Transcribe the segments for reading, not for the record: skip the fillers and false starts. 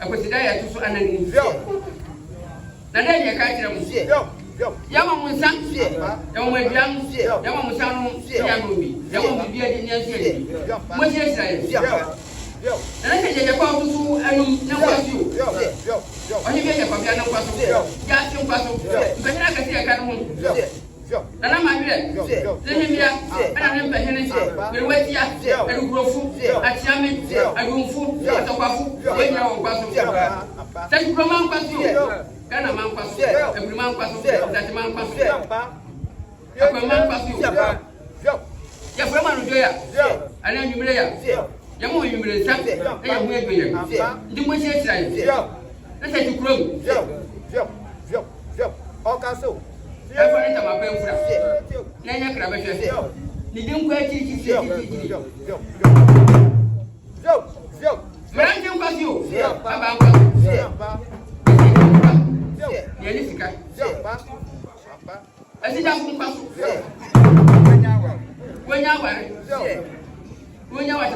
Akwasidae to so anani. Na na ye ka kire mu. Yama Musa, Yama Young, Yama Musano, Yamobi, Yama Bia, what you say? And I said, you're going to and no you. When you get a Papiano Passo, Gaston Passo, but I can see a cannon. And I'm here. Let me here. And I'm the Hennessy. We'll wait here. I will grow food. At Yamin, I will food. At a waffle. When you're on Passo. Sakyikrom Passo. Can a man pass? Every man pass. That man pass. Every man pass. Yeah, for a man to and then you may have. You will stop it. And you will be here. You will say, let's say to grow. All castle. I'm going to my friend. Then you can have a you don't quite teach you. But I don't pass you. I think I'm going to pass. When you when you watch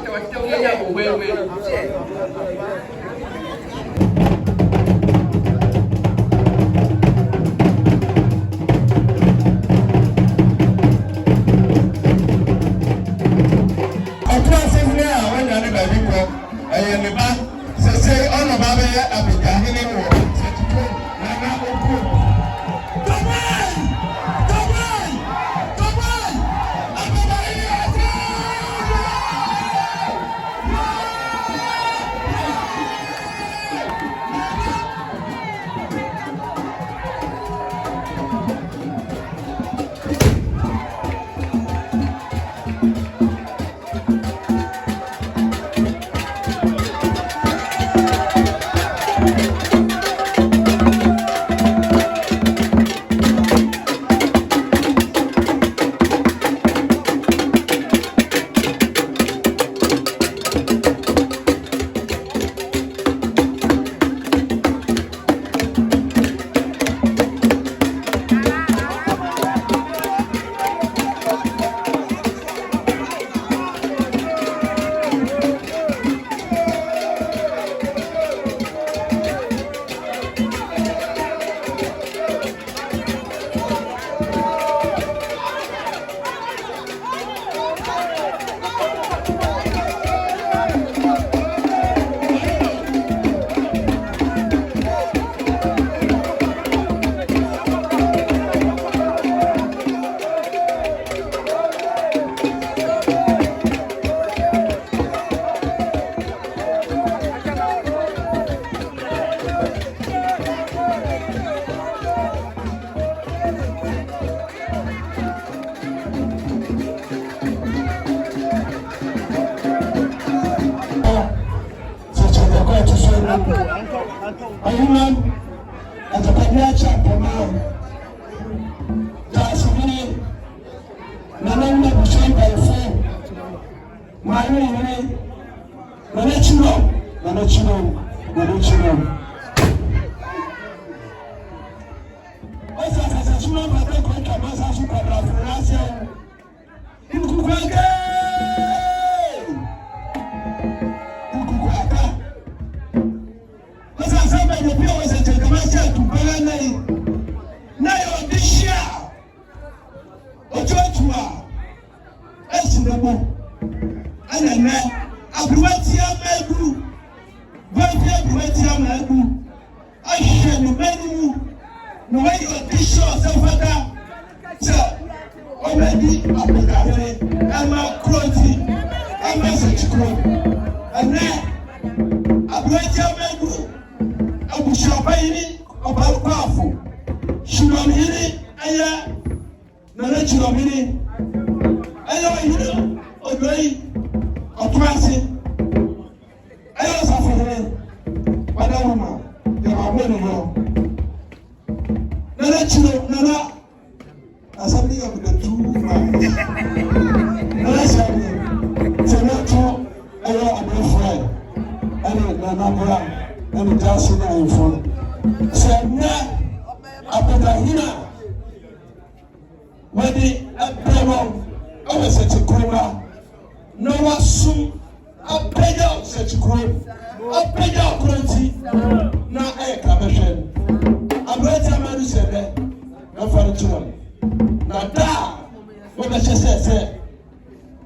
find it to one. Now, what I just said,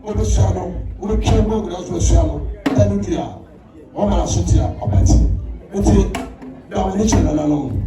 what was shallow, what came over was shallow, then we are. One man should hear about it. It's a domination alone.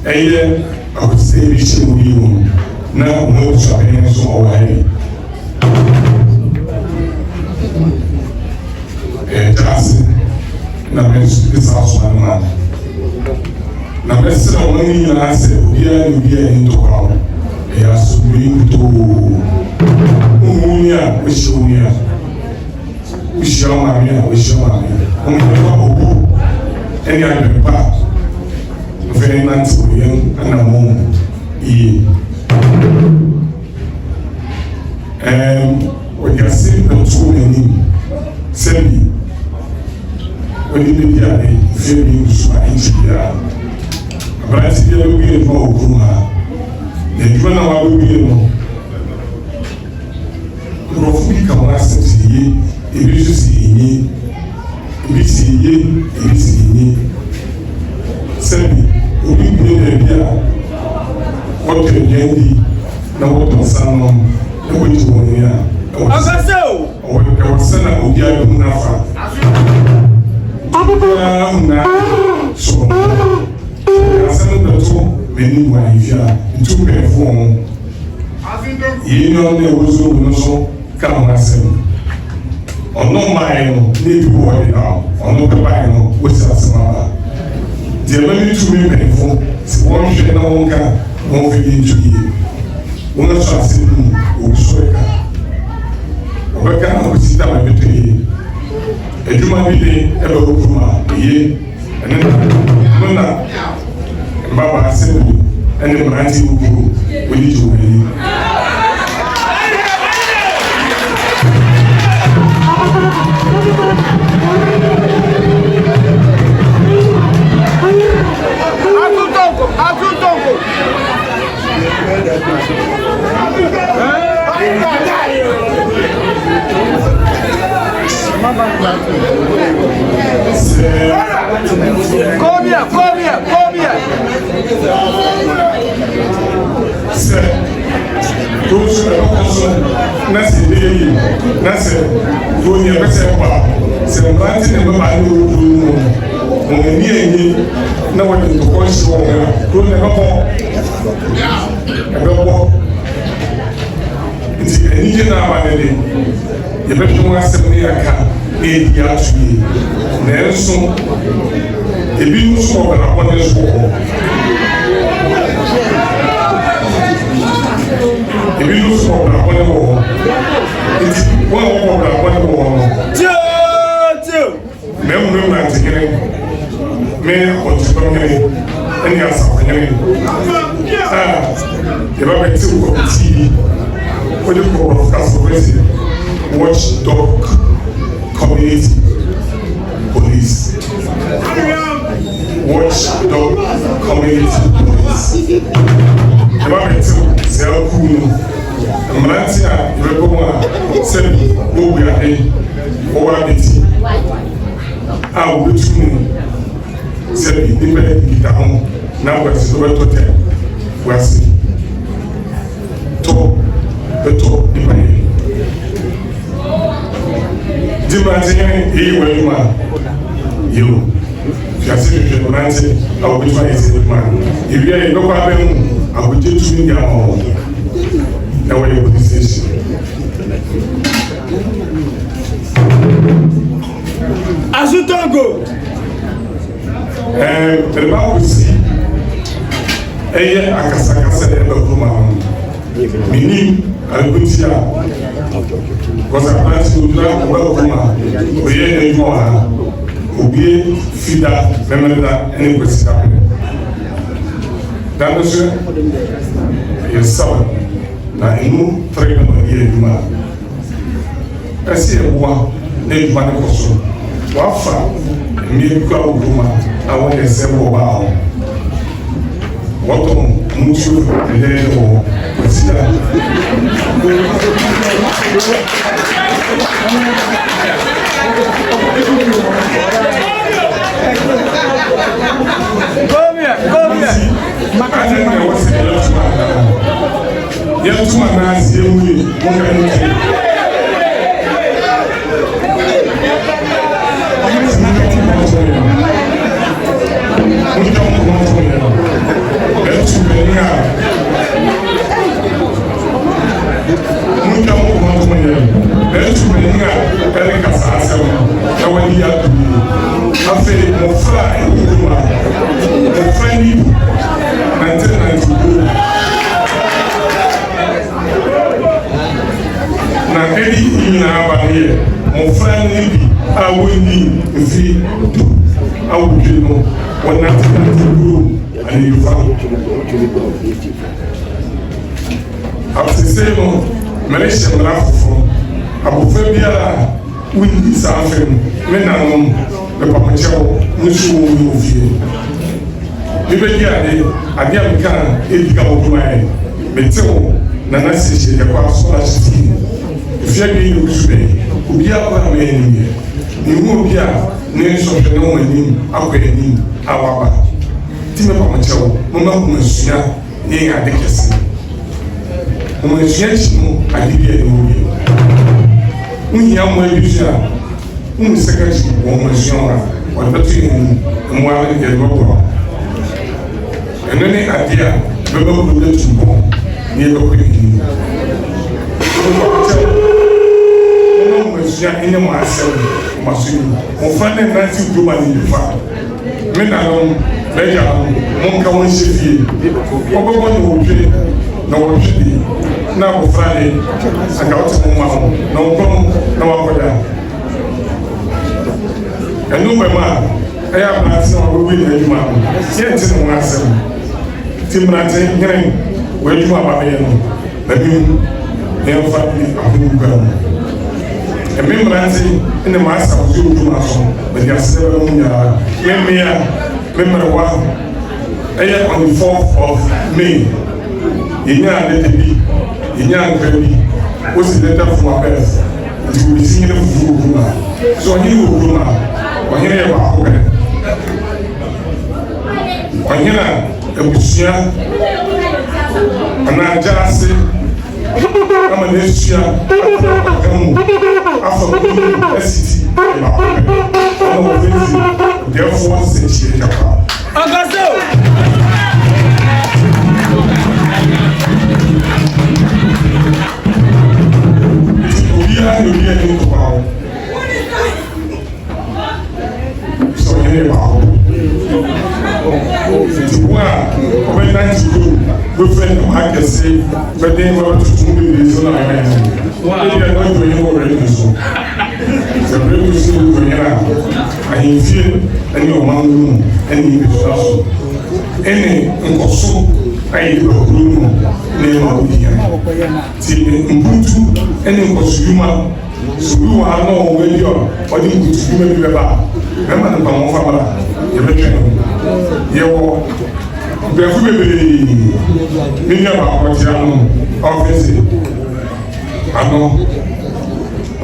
ɛyɛ Akwasidae bi hyɛ mu yi mu na wɔn abusu abɛn nso ɔwɔ ha yi ɛgyaase na bɛnso bisa so anoma na bɛsrɛ wɔn ne nyinaa sɛ obiara ne obiara ani ntɔkwa ho ɛyɛ asomdwe nkutoo wɔn a wɔhyɛ wɔn a wɔhyia wɔn maame a wɔhyia wɔn maame wɔn nyinaa ɔbɔ ɛne adwempa very nice for you and a mom. When you are saying the two many, send me. When you did the other, very useful engineer. But I see you being more Kuma. Then you know how we know. Profit come last year, it is ye, it is ye. Send me. Obi bi na bia what the yendi na what the sun no e we to won ya akaseo o we sana obi a dum na fa na so ya sana da to meni wa ifia ntu pe fo yi no ne wozo no so ka na sem ono mai no ne bi wo de na ono pe bai no wo sa sama the only two women for one share na one car, one feeding to you. One of us in Oxford. Over can we sit down with you? A human being ever Okuma, ye, and then Mona, Baba Assembly, and the Brandy Ubu, we need to win. Come here. Sir, those who are also necessary, go near better power. Say, I'm planting a mobile on the near no one to watch for go never more. It's an Indian Amadede. You better want to say, I can't be actually. Nelson, a big smoke upon this wall. A big smoke upon the wall. It's one more upon the wall. Memory man together. Men or to come in any answer. If I bet you go see what you call broadcast watchdog community police. Watchdog community police. If I bet you sell cool. Malantia, Reboma, Sebi, Obiade, Oabiti. I will be tuning. Sebi, Nipe, Gitahon, now what's the way to tell? What's it? The top, Nipe. Dimanche, he will man. You. If you are saying the Nancy, I will be trying to say man. If you are in the problem, I will just win your own. Now, what you this? As you don't go, the Bible see a Akasakasa and the Roman. Meaning, I will see because I plan to do that well. We hear the more. Obi fida memenda any question happening. That is yourself. Na inu trade no ye duma. Ese ewa na duma ne koso. Wa fa mi kwa duma na won dey say wo ba ho. What musu le o kwesida. come here. Makanya was yes, my man, see you. ɛdi nyinaa ba here mɔfra no bi a wɔnni mfiri du awodwe no wɔnante duro anayufa absesei no mɛrehyɛ mmara foforɔ abɔfra biara a wonni saa afɛ no me nanom mepamakyɛw nso wɔ mu ofie mebɛdi ade a meka ɛdi ka wɔdomaɛ metew nana sɛhyɛ Agyakwa sola hyɛfii efia bi ne wusu bɛ obiara kɔ ama anim yɛ ne hu obi a ne nsɔhwɛ ne wɔn anim akɔ anim a waba ti mepamakyɛw moma kumasua ne yɛ ade kɛse kumasua akyi no ade bi a ne wɔ yɛ wohia mmoa bi so a wohu Sakyi wɔ kumasua a wɔde bɛto yɛ anim mmoa no yɛde bɛborɔ ɛno ne ade a bɛbɛboro bɛtu bɔ ne yɛbɛkɔ yɛ anim Masuya ene mo asem masuya mo fa ne nanti duma ni fa me na no meja mo nka won shefie obobo ni wotwe na wotwe na mo fa ne aka wote mo ma na won na wakoda enu be ma aya brati na wo wi na djuma ye nti no asem timbrate ngren wo djuma ba me no na bi ne fa ni abu ga Membrance in the master of you, but you are several member on the 4th of May. In your letter B, in your baby, was the letter from our birth. You will be singing of Ruma. So he will Ruma, or here about when you are a Bushia, and I just say, I'm an Asia. After the city, therefore,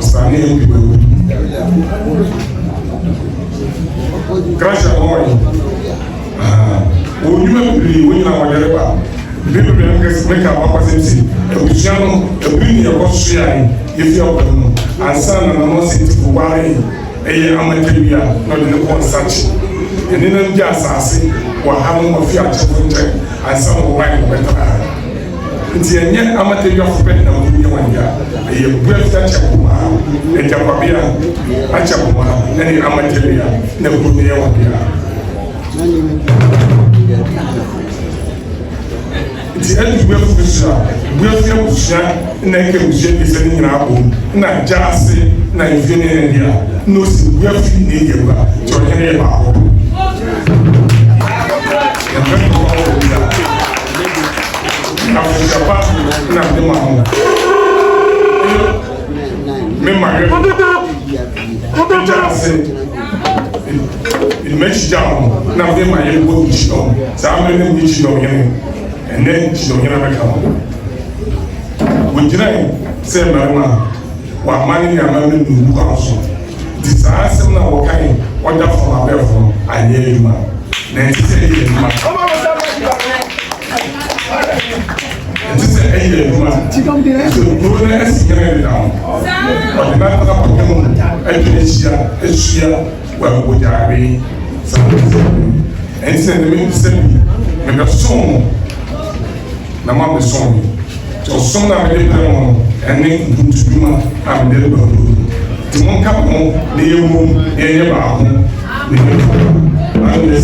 Sakyikrom. Gracias a Dios. When you are people make our opportunity. If you are and son and not sit for why a amateur, not in the one such. And then just asking what happened of your children and some of wine better. It's a young amateur of pen of the one year. A breath that Chapuma, a Japabia, a Chapuma, any amateur, never put the one year. It's the end of the na ke mushe bi se ni na bo na jase na ifini India no si we fi ni ye ba to here ba ho na Japan na de ma ho me ma re jase il mechi jam na de ma ye bo chino sa me ni chino yen and then chino yen na ka when you say, Mama, what money I'm going to do, this answer now, what kind of wonderful from I hear you, man. Then say, so some na me dey on and then ntuma am dey do ti mon ka mo ne yemo ye ba ho ne am dey